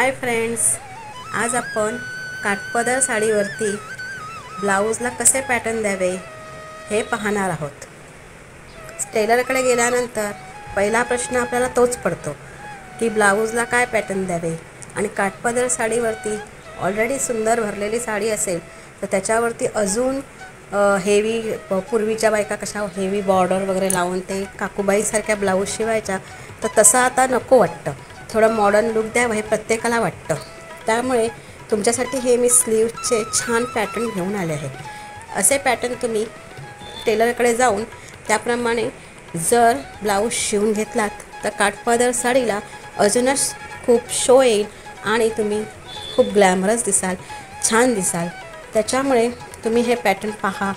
Hi friends, आज आपण काठपदर साडीवरती ब्लाऊजला कसे पॅटर्न द्यावे हे पाहणार आहोत। टेलरकडे गेल्यानंतर पहिला प्रश्न आपल्याला तोच पडतो की ब्लाऊजला काय पॅटर्न द्यावे। आणि काठपदर साडीवरती ऑलरेडी सुंदर भरलेली साडी असेल तर त्याच्यावरती अजून हेवी पूर्वीच्या बायका कशा हेवी बॉर्डर वगैरे लावून ते काकूबाईसारख्या ब्लाऊज शिवायच्या, तर तसं आता नको वाटतं। थोडं मॉडर्न लुक द्यावं हे प्रत्येकाला वाटतं। त्यामुळे तुमच्यासाठी हे मी स्लीव्सचे छान पॅटर्न घेऊन आले आहे। असे पॅटर्न तुम्ही टेलरकडे जाऊन त्याप्रमाणे जर ब्लाऊज शिवून घेतलात तर काठपदर साडीला अजूनच खूप शो येईल आणि तुम्ही खूप ग्लॅमरस दिसाल, छान दिसाल। त्याच्यामुळे तुम्ही हे पॅटर्न पहा,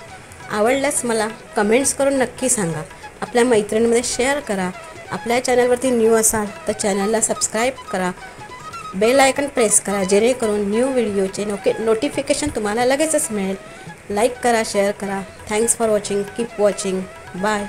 आवडल्यास मला कमेंट्स करून नक्की सांगा, आपल्या मैत्रिणींमध्ये शेअर करा। आपल्या चॅनलवरती न्यू असाल तर चॅनलला सबस्क्राईब करा, बेल आयकन प्रेस करा जेणेकरून न्यू व्हिडिओचे नोटिफिकेशन तुम्हाला लगेचच मिळेल। लाईक करा, शेअर करा। Thanks for watching, keep watching, bye.